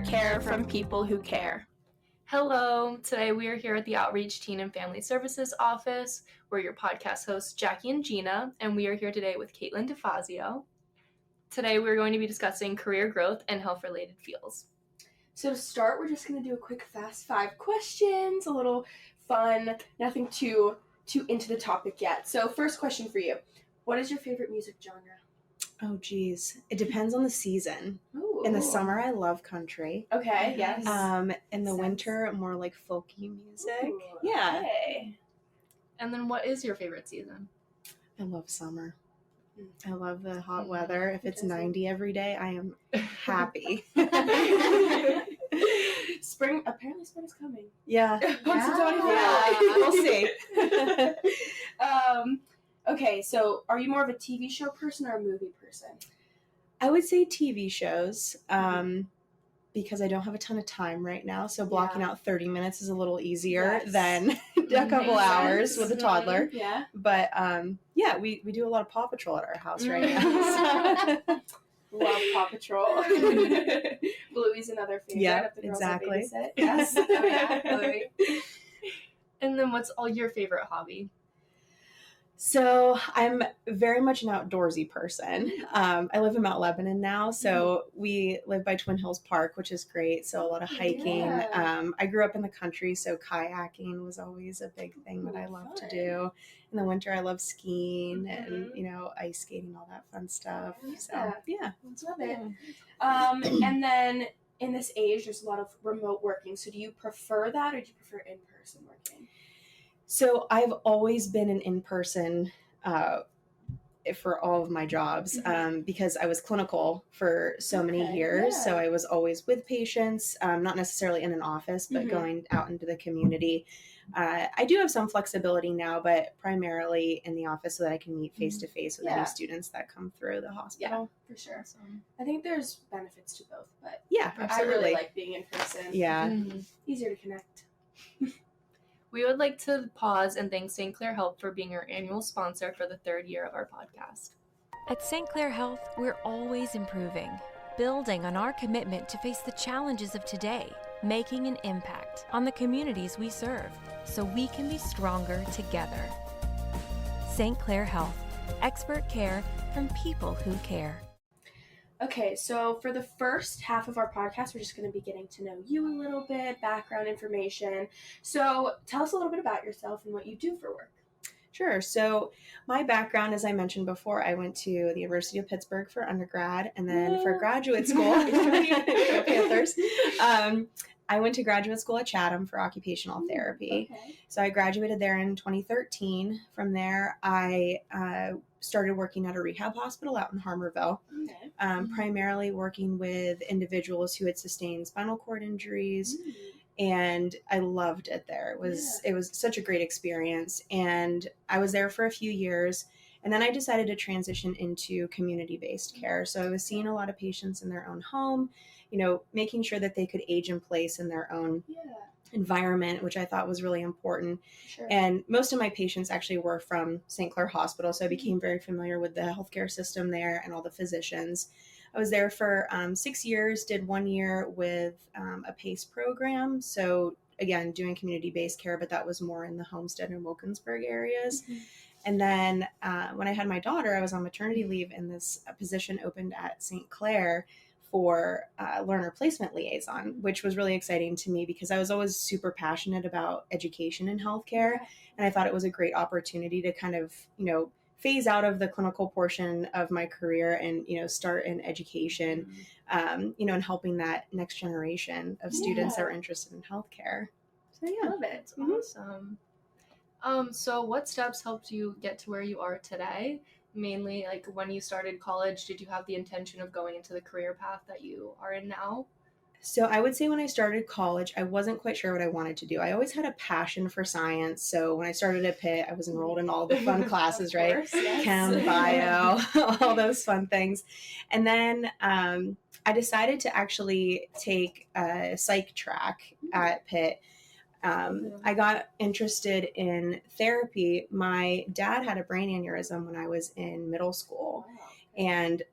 care from people who care. Hello, today we are here at the Outreach Teen and Family Services office. We're your podcast hosts, Jackie and Gina, and we are here today with Kaitlin DeFazio. Today we're going to be discussing career growth and health-related fields. So to start, we're just going to do a quick fast 5 questions, a little fun, nothing too into the topic yet. So first question for you, what is your favorite music genre? Oh, geez. It depends on the season. Ooh. In the summer, I love country. Okay, yes. In the winter, more like folky music. Ooh, yeah. Okay. And then what is your favorite season? I love summer. I love the hot weather. If it's 90 every day, I am happy. Spring is coming. Yeah. We'll see. Okay, so are you more of a TV show person or a movie person? I would say TV shows, because I don't have a ton of time right now. So blocking out 30 minutes is a little easier than a couple hours with a toddler. Yeah. But we do a lot of Paw Patrol at our house right now. Love Paw Patrol. Bluey's another favorite of the girls exactly. I babysit. Yes. Bluey. And then what's all your favorite hobby? So I'm very much an outdoorsy person. I live in Mount Lebanon now, so we live by Twin Hills Park, which is great. So a lot of hiking. Yeah. I grew up in the country, so kayaking was always a big thing that I love to do. In the winter, I love skiing and, ice skating, all that fun stuff. So, yeah. Love it. And then in this age, there's a lot of remote working. So do you prefer that or do you prefer in-person working? So I've always been an in-person for all of my jobs because I was clinical for so many years. Yeah. So I was always with patients, not necessarily in an office, but going out into the community. I do have some flexibility now, but primarily in the office so that I can meet face-to-face with any students that come through the hospital. Yeah, for sure. I think there's benefits to both, but yeah, absolutely. I really like being in person. Yeah. Easier to connect. We would like to pause and thank St. Clair Health for being our annual sponsor for the 3rd year of our podcast. At St. Clair Health, we're always improving, building on our commitment to face the challenges of today, making an impact on the communities we serve, so we can be stronger together. St. Clair Health, expert care from people who care. Okay, so for the first half of our podcast, we're just going to be getting to know you a little bit, background information. So tell us a little bit about yourself and what you do for work. Sure. So my background, as I mentioned before, I went to the University of Pittsburgh for undergrad, and then for graduate school, go Panthers, I went to graduate school at Chatham for occupational therapy. Okay. So I graduated there in 2013. From there, I started working at a rehab hospital out in Harmarville, primarily working with individuals who had sustained spinal cord injuries. And I loved it there. It was such a great experience. And I was there for a few years. And then I decided to transition into community-based care. So I was seeing a lot of patients in their own home, making sure that they could age in place in their own environment, which I thought was really important. Sure. And most of my patients actually were from St. Clair Hospital. So I became very familiar with the healthcare system there and all the physicians. I was there for 6 years, did 1 year with a PACE program. So again, doing community-based care, but that was more in the Homestead and Wilkinsburg areas. And then when I had my daughter, I was on maternity leave, and this position opened at St. Clair for learner placement liaison, which was really exciting to me because I was always super passionate about education in healthcare. And I thought it was a great opportunity to kind of, phase out of the clinical portion of my career and, start in education, and helping that next generation of students that are interested in healthcare. So yeah. Love it. Awesome. So what steps helped you get to where you are today? Mainly, like when you started college, did you have the intention of going into the career path that you are in now? So I would say when I started college, I wasn't quite sure what I wanted to do. I always had a passion for science. So when I started at Pitt, I was enrolled in all the fun classes, right? Course, yes. Chem, bio, all those fun things. And then I decided to actually take a psych track at Pitt. I got interested in therapy. My dad had a brain aneurysm when I was in middle school. And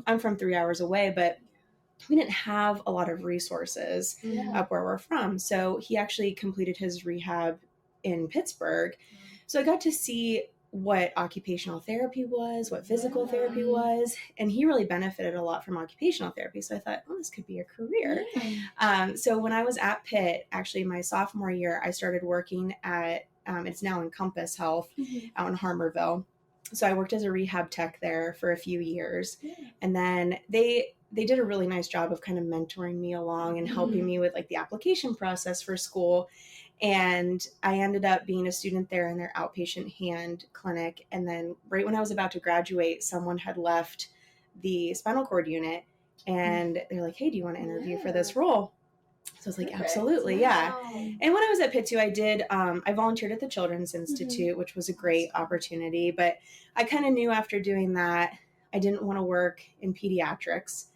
I'm from 3 hours away, but we didn't have a lot of resources Yeah. up where we're from. So he actually completed his rehab in Pittsburgh. So I got to see what occupational therapy was, what physical therapy was, and he really benefited a lot from occupational therapy. So I thought, oh, this could be a career. So when I was at Pitt, actually my sophomore year, I started working at, it's now Encompass Health out in Harmarville. So I worked as a rehab tech there for a few years. And then they did a really nice job of kind of mentoring me along and helping me with like the application process for school. And I ended up being a student there in their outpatient hand clinic. And then right when I was about to graduate, someone had left the spinal cord unit and they're like, hey, do you want to interview for this role? So I was like, absolutely. Yeah. And when I was at Pitt too, I did, I volunteered at the Children's Institute, which was a great opportunity, but I kind of knew after doing that, I didn't want to work in pediatrics.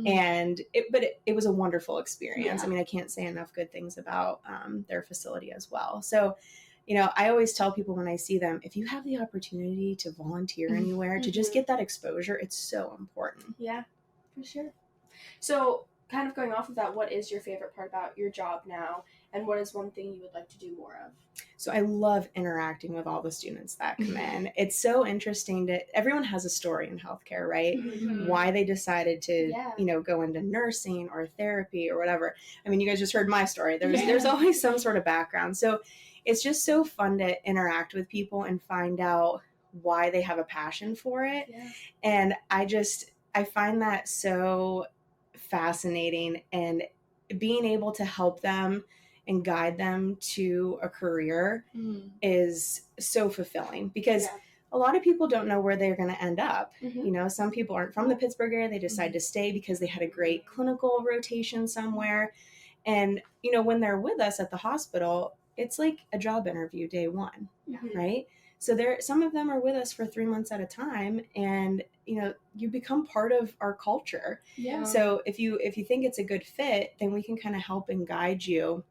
And it was a wonderful experience. I mean, I can't say enough good things about their facility as well. So, you know, I always tell people when I see them, if you have the opportunity to volunteer anywhere, to just get that exposure, it's so important. Yeah, for sure. So kind of going off of that, what is your favorite part about your job now? And what is one thing you would like to do more of? So I love interacting with all the students that come in. It's so interesting everyone has a story in healthcare, right? Why they decided to, you know, go into nursing or therapy or whatever. I mean, you guys just heard my story. There's always some sort of background. So it's just so fun to interact with people and find out why they have a passion for it. And I find that so fascinating, and being able to help them and guide them to a career is so fulfilling, because a lot of people don't know where they're going to end up. You know, some people aren't from the Pittsburgh area. They decide to stay because they had a great clinical rotation somewhere. And, you know, when they're with us at the hospital, it's like a job interview day one, right? So some of them are with us for 3 months at a time, and, you know, you become part of our culture. So if you think it's a good fit, then we can kind of help and guide you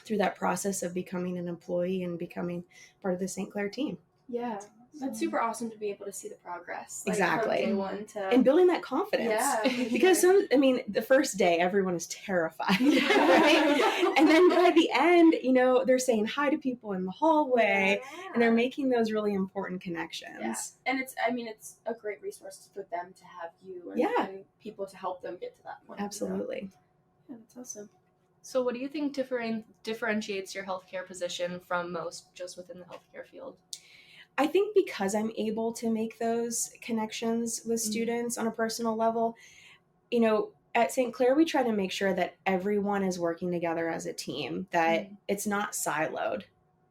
through that process of becoming an employee and becoming part of the St. Clair team. Yeah. That's super awesome to be able to see the progress. Like, exactly. From day one to... And building that confidence. Yeah. Because the first day, everyone is terrified. Right? And then by the end, you know, they're saying hi to people in the hallway, and they're making those really important connections. Yeah. And it's a great resource for them to have you and people to help them get to that point. Absolutely. Yeah, that's awesome. So what do you think differentiates your healthcare position from most just within the healthcare field? I think because I'm able to make those connections with students on a personal level, you know, at St. Clair, we try to make sure that everyone is working together as a team, that it's not siloed,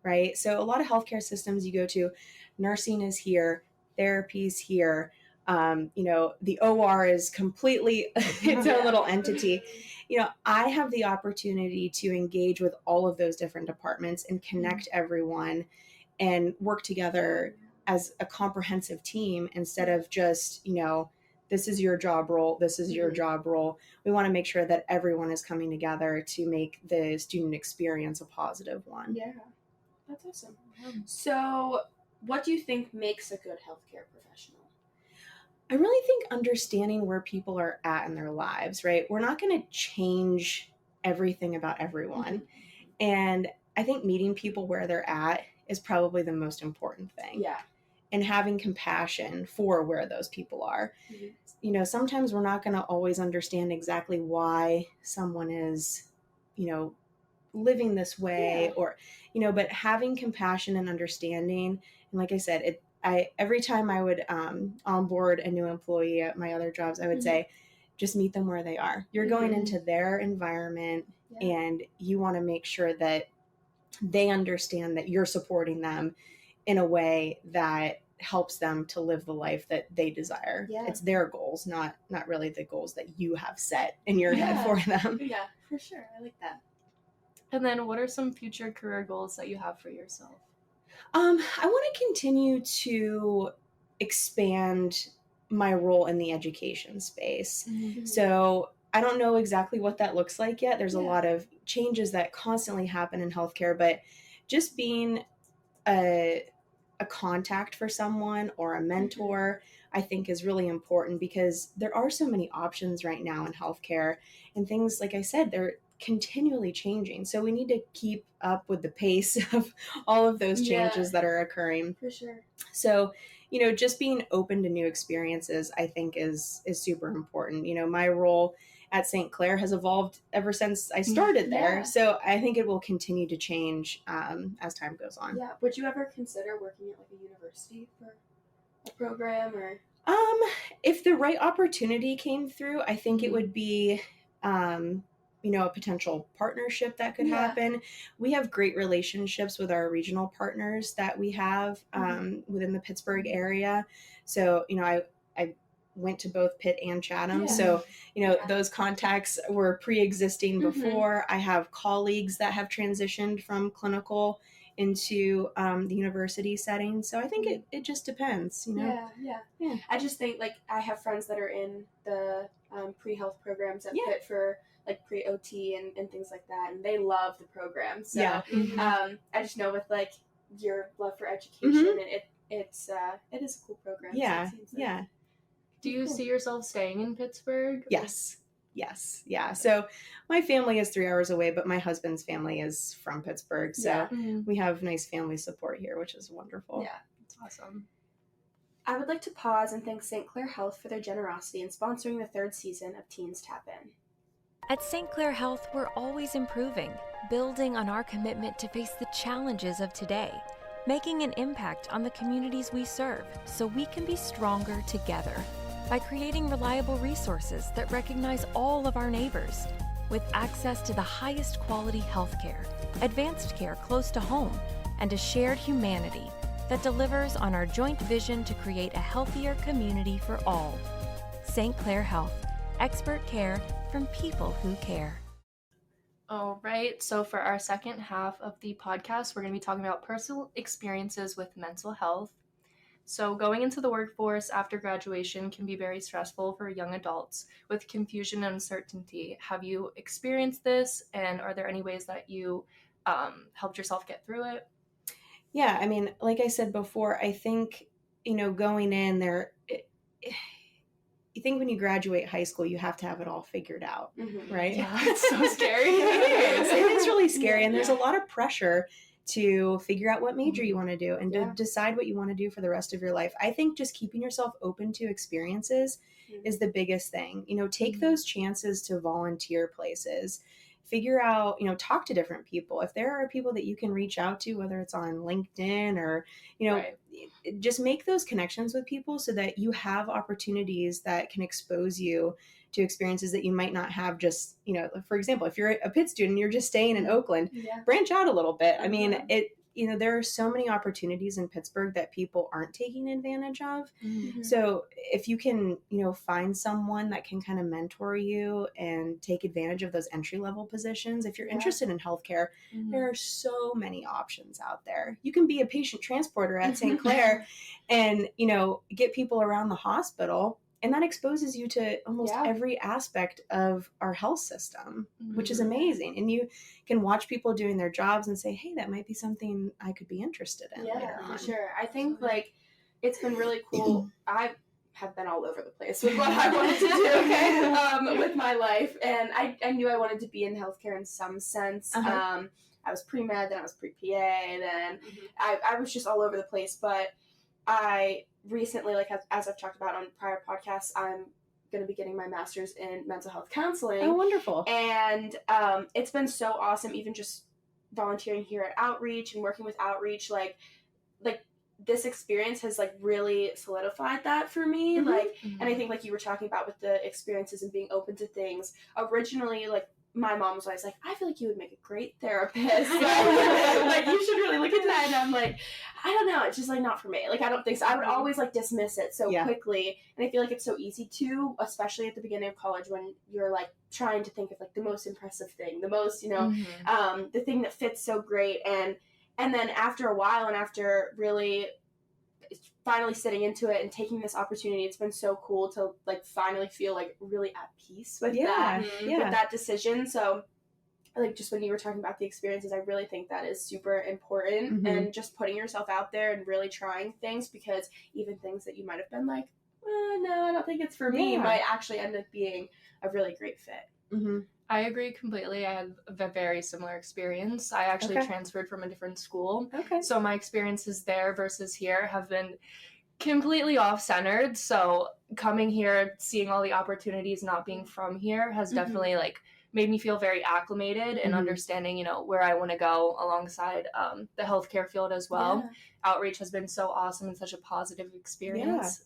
right? So a lot of healthcare systems you go to, nursing is here, therapy is here, you know, the OR is completely its own little entity. You know, I have the opportunity to engage with all of those different departments and connect everyone and work together as a comprehensive team, instead of just, you know, this is your job role, this is your job role. We want to make sure that everyone is coming together to make the student experience a positive one. Yeah, that's awesome. So what do you think makes a good healthcare professional? I really think understanding where people are at in their lives, right? We're not going to change everything about everyone. And I think meeting people where they're at is probably the most important thing. Yeah. And having compassion for where those people are. You know, sometimes we're not going to always understand exactly why someone is, you know, living this way or, you know, but having compassion and understanding. And like I said, every time I would onboard a new employee at my other jobs, I would say, just meet them where they are. You're going into their environment and you want to make sure that they understand that you're supporting them in a way that helps them to live the life that they desire. It's their goals, not really the goals that you have set in your head for them. Yeah, for sure. I like that. And then what are some future career goals that you have for yourself? I want to continue to expand my role in the education space. So I don't know exactly what that looks like yet. There's a lot of changes that constantly happen in healthcare, but just being a a contact for someone or a mentor, I think is really important, because there are so many options right now in healthcare, and things, like I said, they're continually changing. So we need to keep up with the pace of all of those changes that are occurring. For sure. So, just being open to new experiences, I think is super important. My role at St. Clair has evolved ever since I started there. Yeah. So I think it will continue to change as time goes on. Yeah. Would you ever consider working at like a university for a program or? If the right opportunity came through, I think it would be, a potential partnership that could happen. We have great relationships with our regional partners that we have within the Pittsburgh area. So, I went to both Pitt and Chatham. So, those contacts were pre-existing before. I have colleagues that have transitioned from clinical into the university setting. So I think it just depends, Yeah. I just think, like, I have friends that are in the pre-health programs at Pitt for like pre-OT and things like that, and they love the program. So I just know with like your love for education, and it is a cool program. Yeah. So it seems like Do you see yourself staying in Pittsburgh? Yes. Yeah. So my family is 3 hours away, but my husband's family is from Pittsburgh. So we have nice family support here, which is wonderful. Yeah, it's awesome. I would like to pause and thank St. Clair Health for their generosity in sponsoring the 3rd season of Teens Tap In. At St. Clair Health, we're always improving, building on our commitment to face the challenges of today, making an impact on the communities we serve so we can be stronger together. By creating reliable resources that recognize all of our neighbors, with access to the highest quality healthcare, advanced care close to home, and a shared humanity that delivers on our joint vision to create a healthier community for all. St. Clair Health, expert care from people who care. All right, so for our second half of the podcast, we're going to be talking about personal experiences with mental health. So going into the workforce after graduation can be very stressful for young adults with confusion and uncertainty. Have you experienced this, and are there any ways that you helped yourself get through it? Yeah, I mean, like I said before, I think, going in there, you think when you graduate high school, you have to have it all figured out, right? Yeah, it's so scary. It is really scary, and there's a lot of pressure to figure out what major you want to do and to decide what you want to do for the rest of your life. I think just keeping yourself open to experiences is the biggest thing. Take those chances to volunteer places. Figure out, talk to different people. If there are people that you can reach out to, whether it's on LinkedIn or, just make those connections with people so that you have opportunities that can expose you to experiences that you might not have just, for example, if you're a Pitt student, you're just staying in Oakland, branch out a little bit. I mean, there are so many opportunities in Pittsburgh that people aren't taking advantage of. So if you can, find someone that can kind of mentor you and take advantage of those entry-level positions. If you're interested in healthcare, there are so many options out there. You can be a patient transporter at St. Clair and, get people around the hospital. And that exposes you to almost every aspect of our health system, which is amazing. And you can watch people doing their jobs and say, hey, that might be something I could be interested in later on. For sure. I think, it's been really cool. I have been all over the place with what I wanted to do with my life. And I knew I wanted to be in healthcare in some sense. I was pre-med, then I was pre-PA, then I was just all over the place. But I recently, as I've talked about on prior podcasts, I'm going to be getting my master's in mental health counseling. Oh, wonderful. And it's been so awesome, even just volunteering here at Outreach and working with Outreach. Like this experience has really solidified that for me. And I think you were talking about with the experiences and being open to things. Originally, my mom was always like, I feel like you would make a great therapist. You should really look into that. And I'm like, I don't know. It's just not for me. I don't think so. I would always dismiss it so quickly. And I feel like it's so easy to, especially at the beginning of college when you're trying to think of the most impressive thing, the most, the thing that fits so great. And then after a while and after really finally sitting into it and taking this opportunity, it's been so cool to finally feel really at peace with that decision. So like just when you were talking about the experiences, I really think that is super important, Mhm. and just putting yourself out there and really trying things, because even things that you might have been like, no, I don't think it's for me, Yeah. might actually end up being a really great fit. Mm-hmm. I agree completely. I had a very similar experience. I actually Okay. transferred from a different school. Okay. So my experiences there versus here have been completely off-centered. So coming here, seeing all the opportunities not being from here has Mhm. definitely like made me feel very acclimated and Mhm. understanding, you know, where I want to go alongside the healthcare field as well. Outreach has been so awesome and such a positive experience.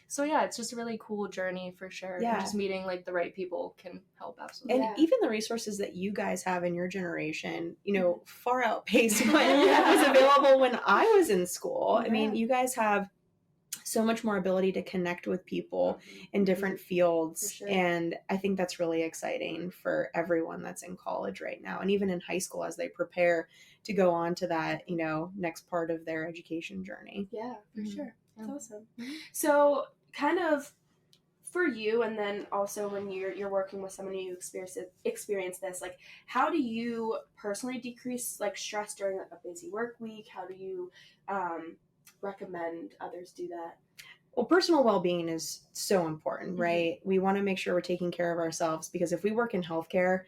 So yeah, it's just a really cool journey for sure. Yeah. And just meeting like the right people can help absolutely. And Yeah. even the resources that you guys have in your generation, you know, far outpace what Yeah. was available when I was in school. I mean, Yeah. you guys have so much more ability to connect with people in different fields. For sure. And I think that's really exciting for everyone that's in college right now, and even in high school as they prepare to go on to that, you know, next part of their education journey. Yeah, for Mhm. sure. That's Yeah. awesome. So kind of for you, and then also when you're working with someone who experience this, like how do you personally decrease like stress during like, a busy work week? How do you recommend others do that? Well, personal well-being is so important, right? We want to make sure we're taking care of ourselves, because if we work in healthcare,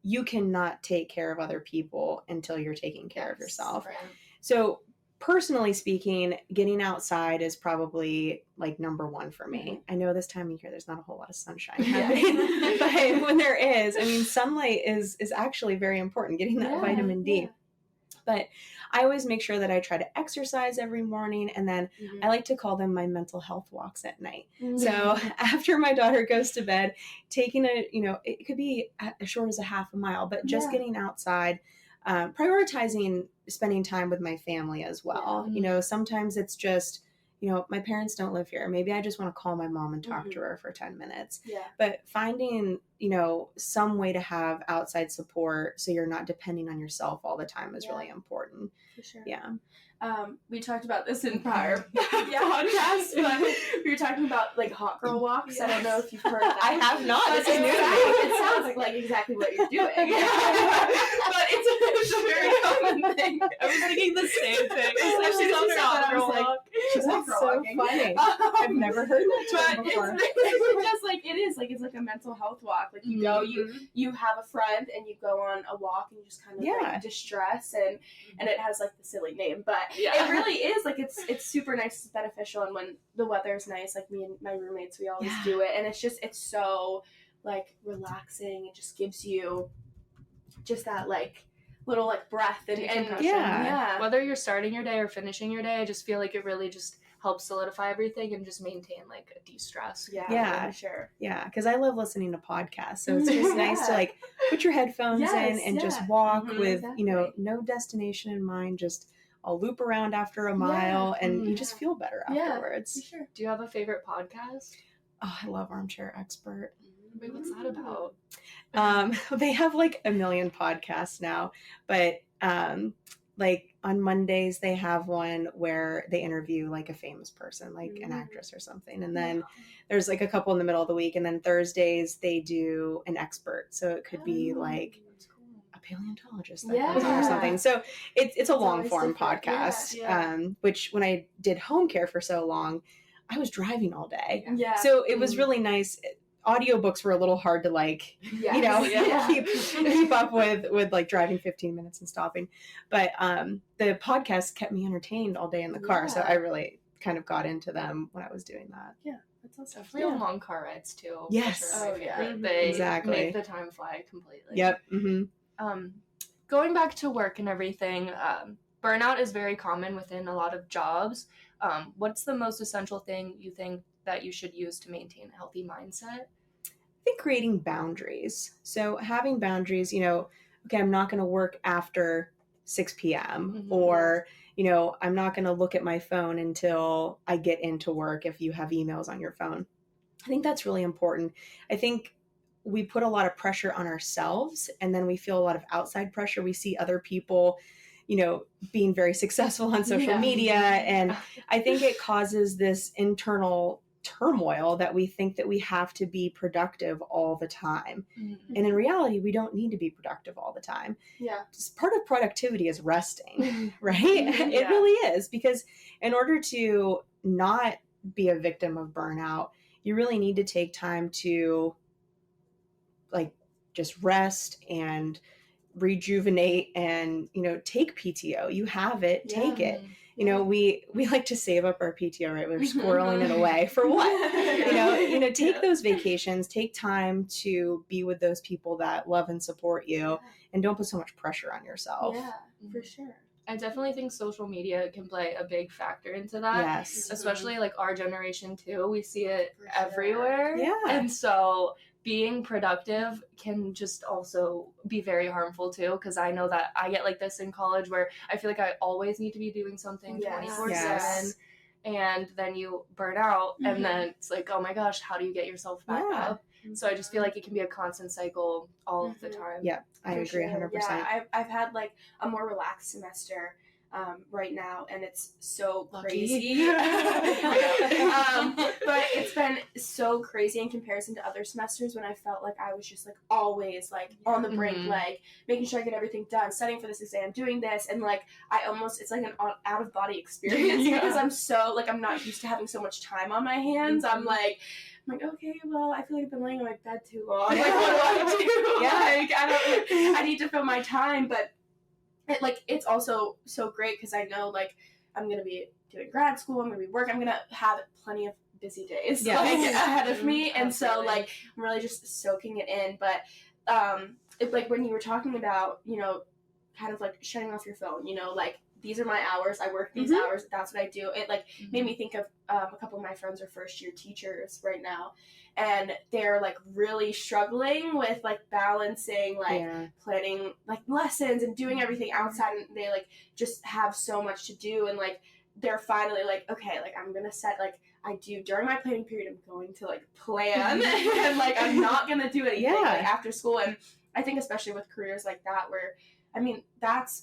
you cannot take care of other people until you're taking care of yourself. Right. So personally speaking, getting outside is probably like number one for me. I know this time of year there's not a whole lot of sunshine happening, but when there is, I mean, sunlight is actually very important, getting that vitamin D. But I always make sure that I try to exercise every morning, and then I like to call them my mental health walks at night. So after my daughter goes to bed, taking it could be as short as a half a mile, but just getting outside, prioritizing spending time with my family as well. Yeah. You know, sometimes it's just, you know, my parents don't live here. Maybe I just want to call my mom and talk to her for 10 minutes. Yeah. But finding, you know, some way to have outside support so you're not depending on yourself all the time is really important. For sure. Yeah. We talked about this in prior podcasts, but we were talking about like hot girl walks. I don't know if you've heard that. I have not. But This is new to me. it sounds like exactly what you're doing. But it's a very common thing. I was thinking the same thing. As soon as you said that, I was like, she's That's hot girl so walking. funny. I've never heard that term But before. it's just like it is like it's like a mental health walk. Like you go, you have a friend and you go on a walk and you just kind of like distress, and it has like the silly name, but it really is like it's super nice, it's beneficial, and when the weather's nice, like me and my roommates, we always do it, and it's so like relaxing. It just gives you just that like little like breath and Whether you're starting your day or finishing your day, I just feel like it really just helps solidify everything and just maintain like a de-stress. For sure. Yeah, because I love listening to podcasts, so it's just nice to like put your headphones in and just walk with you know, no destination in mind, just I'll loop around after a mile and you just feel better afterwards. For sure. Do you have a favorite podcast? Oh, I love Armchair Expert. Wait, what's that about? They have like a million podcasts now, but like on Mondays they have one where they interview like a famous person, like an actress or something, and then there's like a couple in the middle of the week, and then Thursdays they do an expert, so it could be like a paleontologist that comes on or something. So it's a long form podcast. Which when I did home care for so long, I was driving all day. So it was really nice. Audiobooks were a little hard to like, you know, keep up with like driving 15 minutes and stopping. But the podcast kept me entertained all day in the car. So I really kind of got into them when I was doing that. Yeah, that's awesome. Definitely on long car rides too. Yes. For sure. They make the time fly completely. Yep. Going back to work and everything, burnout is very common within a lot of jobs. What's the most essential thing you think that you should use to maintain a healthy mindset? I think creating boundaries. So having boundaries, you know, okay, I'm not going to work after 6 p.m. or, you know, I'm not going to look at my phone until I get into work if you have emails on your phone. I think that's really important. I think we put a lot of pressure on ourselves, and then we feel a lot of outside pressure. We see other people, you know, being very successful on social media, and I think it causes this internal turmoil that we think that we have to be productive all the time. Mm-hmm. And in reality, we don't need to be productive all the time. Yeah. Just part of productivity is resting, right? Yeah. It really is, because in order to not be a victim of burnout, you really need to take time to like just rest and rejuvenate and, you know, take PTO. You have it, take it. You know, we like to save up our PTO, right? We're squirreling it away for what? You know, take those vacations, take time to be with those people that love and support you, and don't put so much pressure on yourself. Yeah, for sure. I definitely think social media can play a big factor into that. Yes. Especially like our generation too. We see it For sure. everywhere. Yeah. And so being productive can just also be very harmful too, because I know that I get like this in college where I feel like I always need to be doing something 24/7. Yes. And then you burn out, and then it's like, oh my gosh, how do you get yourself back up? So I just feel like it can be a constant cycle all of the time. Yeah, I For agree 100%. Yeah, I've had like a more relaxed semester right now, and it's so crazy. But it's been so crazy in comparison to other semesters when I felt like I was just like always like on the brink, like making sure I get everything done, studying for this exam, doing this, and like it's like an out of body experience because I'm so like I'm not used to having so much time on my hands. I'm like, okay, well, I feel like I've been laying on my bed too long. Like, what do? Like, I need to fill my time, but it's also so great because I know, like, I'm going to be doing grad school, I'm going to be working, I'm going to have plenty of busy days, ahead of me, and so, like, I'm really just soaking it in, but, like, when you were talking about, you know, kind of, like, shutting off your phone, you know, like, these are my hours, I work these hours, that's what I do. It, like, made me think of a couple of my friends are first-year teachers right now, and they're, like, really struggling with, like, balancing, like, planning, like, lessons and doing everything outside, and they, like, just have so much to do, and, like, they're finally, like, okay, like, I'm gonna set, like, I do, during my planning period, I'm going to, like, plan, and, like, I'm not gonna do anything, like, after school, and I think especially with careers like that where, I mean,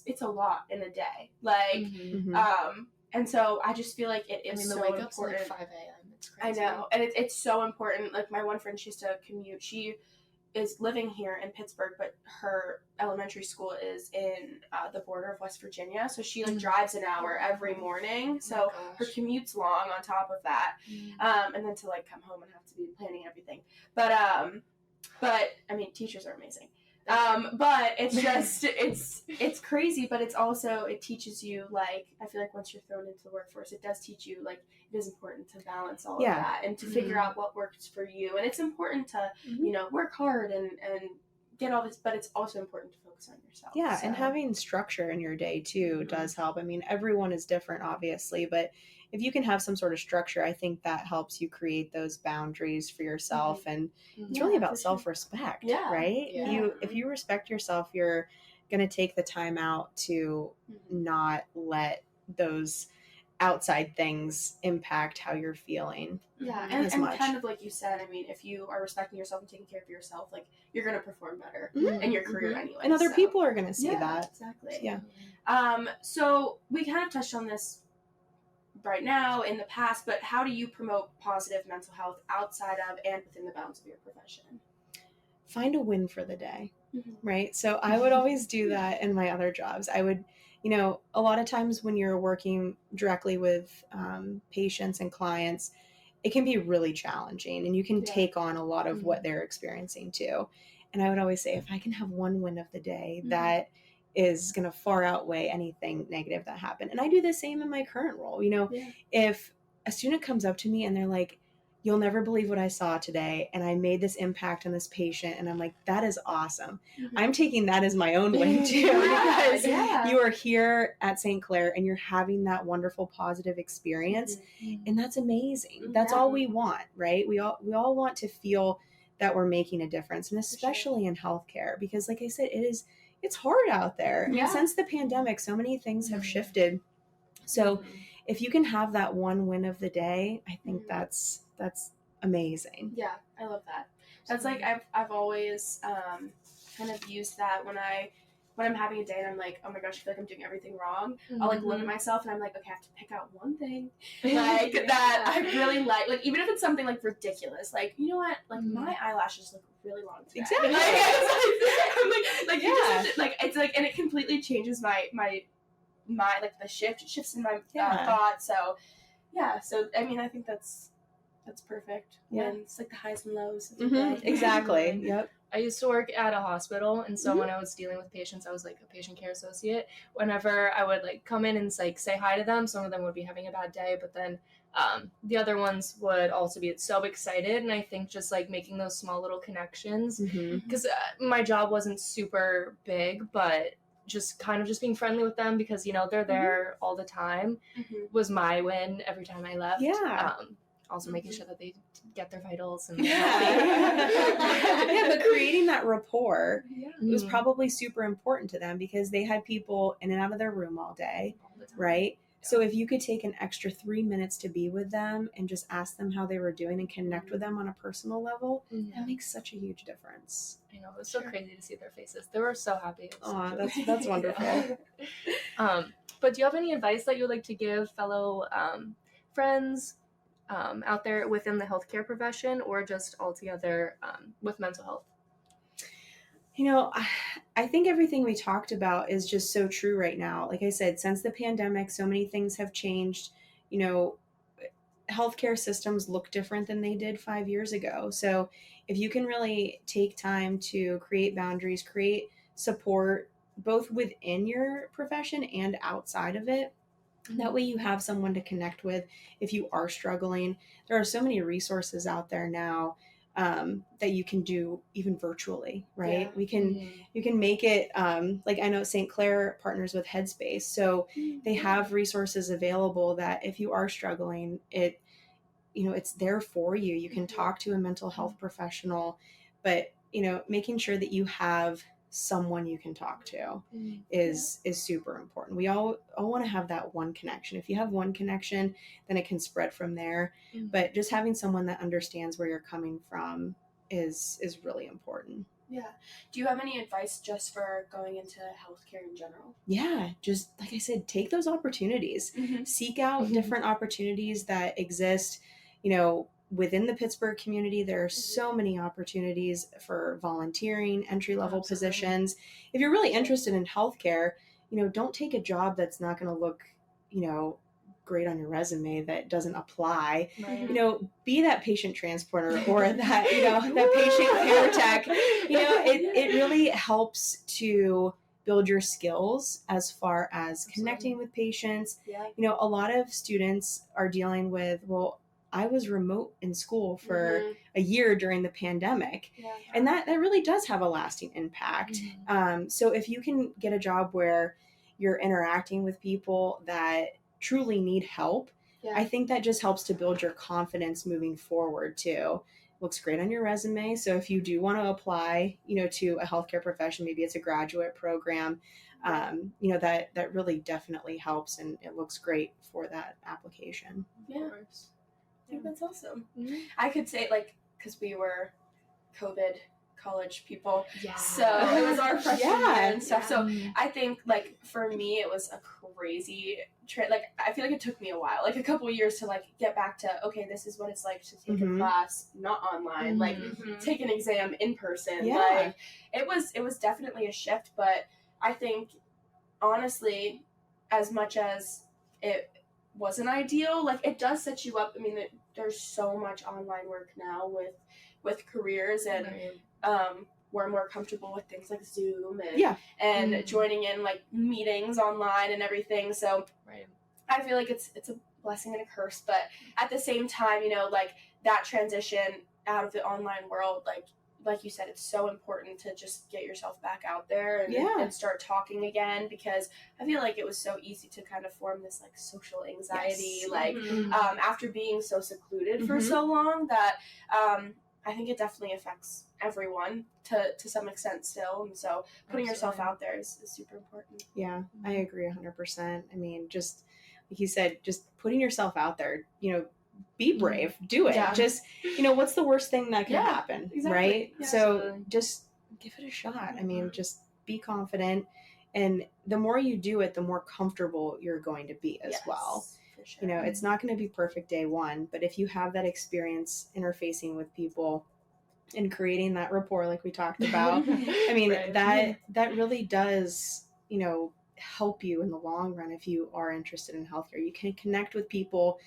it's a lot in a day. Like, and so I just feel like it is so important. The wake up's like 5 a.m. It's crazy. I know. And it's so important. Like, my one friend, she used to commute. She is living here in Pittsburgh, but her elementary school is in the border of West Virginia. So she, like, drives an hour every morning. So her commute's long on top of that. And then to, like, come home and have to be planning everything. But I mean, teachers are amazing. But it's just, it's crazy, but it's also, it teaches you, like, I feel like once you're thrown into the workforce, it does teach you, like, it is important to balance all of that and to figure out what works for you. And it's important to, you know, work hard and get all this, but it's also important to focus on yourself. Yeah, so. And having structure in your day, too, does help. I mean, everyone is different, obviously, but if you can have some sort of structure, I think that helps you create those boundaries for yourself. And it's really about self-respect, right? Yeah. If you respect yourself, you're going to take the time out to not let those outside things impact how you're feeling. Yeah, and kind of like you said, I mean, if you are respecting yourself and taking care of yourself, like, you're going to perform better in your career anyway. And other people are going to see that. Exactly. Yeah. So we kind of touched on this right now in the past, but how do you promote positive mental health outside of and within the bounds of your profession? Find a win for the day, right? So I would always do that in my other jobs. I would, you know, a lot of times when you're working directly with patients and clients, it can be really challenging, and you can take on a lot of what they're experiencing too. And I would always say, if I can have one win of the day that is going to far outweigh anything negative that happened. And I do the same in my current role. You know, if a student comes up to me and they're like, you'll never believe what I saw today, and I made this impact on this patient, and I'm like, that is awesome. I'm taking that as my own win too, because you are here at St. Clair and you're having that wonderful positive experience, and that's amazing. That's all we want, right? We all want to feel that we're making a difference, and especially in healthcare, because like I said, it's hard out there. I mean, since the pandemic, so many things have shifted. So if you can have that one win of the day, I think that's amazing. Yeah, I love that. That's like, I've always kind of used that when I when I'm having a day and I'm like, oh my gosh, I feel like I'm doing everything wrong, I'll like look at myself and I'm like, okay, I have to pick out one thing like that I really like even if it's something like ridiculous, like, you know what, like my eyelashes look really long today. Exactly. Like, it's like, you just have to, like, it's like, and it completely changes my like the shifts in my thought. So yeah, so I mean, I think that's perfect. Yeah, when it's like the highs and lows of the day. Exactly. Yep. I used to work at a hospital, and so when I was dealing with patients, I was like a patient care associate. Whenever I would like come in and like say hi to them, some of them would be having a bad day, but then the other ones would also be so excited. And I think just like making those small little connections, because my job wasn't super big, but just kind of just being friendly with them because, you know, they're there all the time was my win every time I left. Yeah. Also making sure that they get their vitals and yeah, but creating that rapport was probably super important to them because they had people in and out of their room all day, right? Yeah. So if you could take an extra 3 minutes to be with them and just ask them how they were doing and connect with them on a personal level, that makes such a huge difference. I know, it was so crazy to see their faces. They were so happy. Oh, that's wonderful. But do you have any advice that you would like to give fellow friends out there within the healthcare profession or just altogether with mental health? You know, I think everything we talked about is just so true right now. Like I said, since the pandemic, so many things have changed. You know, healthcare systems look different than they did 5 years ago. So if you can really take time to create boundaries, create support, both within your profession and outside of it, that way you have someone to connect with if you are struggling. There are so many resources out there now that you can do even virtually, right? Yeah. You can make it, like I know St. Clair partners with Headspace. So they have resources available that if you are struggling, it's there for you. You can talk to a mental health professional, but, making sure that you have someone you can talk to is super important. We all want to have that one connection. If you have one connection, then it can spread from there. But just having someone that understands where you're coming from is really important. Yeah. Do you have any advice just for going into healthcare in general? Yeah, just like I said, take those opportunities. Seek out different opportunities that exist, within the Pittsburgh community. There are so many opportunities for volunteering, entry-level positions. If you're really interested in healthcare, don't take a job that's not going to look, great on your resume, that doesn't apply. Right. Be that patient transporter or that, that patient care tech. It really helps to build your skills as far as connecting with patients. Yeah. A lot of students are dealing with, well, I was remote in school for a year during the pandemic. Yeah. And that really does have a lasting impact. So if you can get a job where you're interacting with people that truly need help, I think that just helps to build your confidence moving forward too. Looks great on your resume. So if you do want to apply, to a healthcare profession, maybe it's a graduate program, that really definitely helps, and it looks great for that application. Yeah. I think that's awesome. I could say, because we were COVID college people, so it was our freshman year and stuff. So I think, for me, it was a crazy I feel like it took me a while, a couple of years to get back to, okay, this is what it's like to take a class not online, take an exam in person. Yeah. It was definitely a shift, but I think honestly, as much as it wasn't ideal, it does set you up. I mean, there's so much online work now with careers, and we're more comfortable with things like Zoom and joining in meetings online and everything. So I feel like it's a blessing and a curse, but at the same time, that transition out of the online world, like you said, it's so important to just get yourself back out there and start talking again, because I feel like it was so easy to kind of form this social anxiety, after being so secluded for so long, that I think it definitely affects everyone to some extent still. And so putting yourself out there is super important. Yeah, I agree 100%. I mean, just like you said, just putting yourself out there, be brave, do it. Yeah. Just, what's the worst thing that can happen, exactly. Right? Yeah, so just give it a shot. I mean, just be confident, And the more you do it, the more comfortable you're going to be as well. For sure. You know, it's not going to be perfect day one, but if you have that experience interfacing with people and creating that rapport like we talked about, I mean, Right. that really does, you know, help you in the long run if you are interested in healthcare. You can connect with people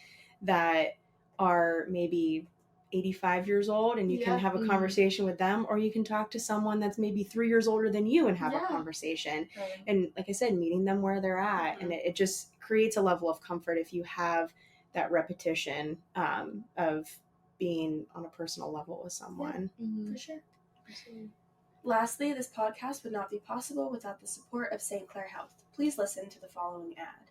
that are maybe 85 years old and you can have a conversation with them, or you can talk to someone that's maybe 3 years older than you and have a conversation. Right. And like I said, meeting them where they're at, and it just creates a level of comfort if you have that repetition of being on a personal level with someone. For sure. Absolutely. Lastly, this podcast would not be possible without the support of St. Clair Health. Please listen to the following ad.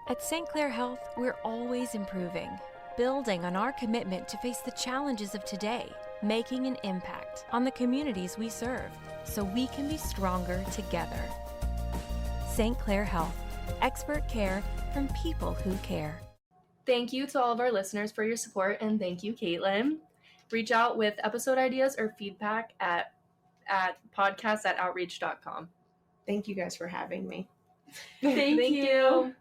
At St. Clair Health, we're always improving, building on our commitment to face the challenges of today, making an impact on the communities we serve, so we can be stronger together. St. Clair Health, expert care from people who care. Thank you to all of our listeners for your support, and thank you, Kaitlin. Reach out with episode ideas or feedback at podcast@outreach.com. Thank you guys for having me. Thank you.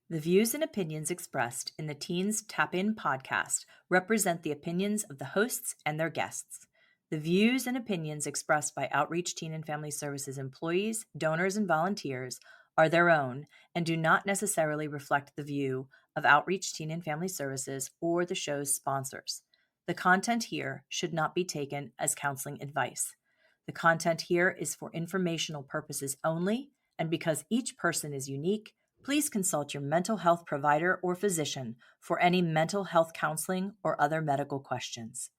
The views and opinions expressed in the Teens Tap In podcast represent the opinions of the hosts and their guests. The views and opinions expressed by Outreach Teen and Family Services employees, donors, and volunteers are their own and do not necessarily reflect the view of Outreach Teen and Family Services or the show's sponsors. The content here should not be taken as counseling advice. The content here is for informational purposes only, and because each person is unique, please consult your mental health provider or physician for any mental health counseling or other medical questions.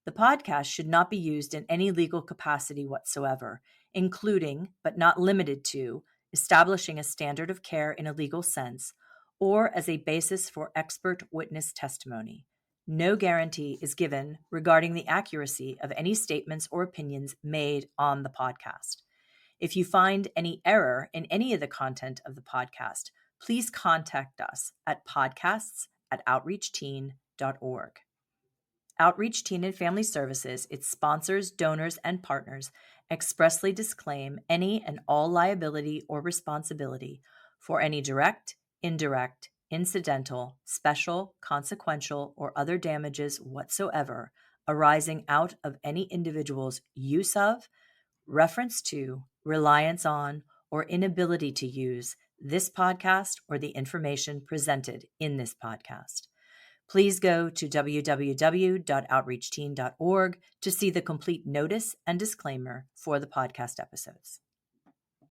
The podcast should not be used in any legal capacity whatsoever, including, but not limited to, establishing a standard of care in a legal sense, or as a basis for expert witness testimony. No guarantee is given regarding the accuracy of any statements or opinions made on the podcast. If you find any error in any of the content of the podcast, please contact us at podcasts@outreachteen.org. Outreach Teen and Family Services, its sponsors, donors, and partners expressly disclaim any and all liability or responsibility for any direct, indirect, incidental, special, consequential, or other damages whatsoever arising out of any individual's use of, reference to, reliance on, or inability to use this podcast or the information presented in this podcast. Please go to www.outreachteen.org to see the complete notice and disclaimer for the podcast episodes.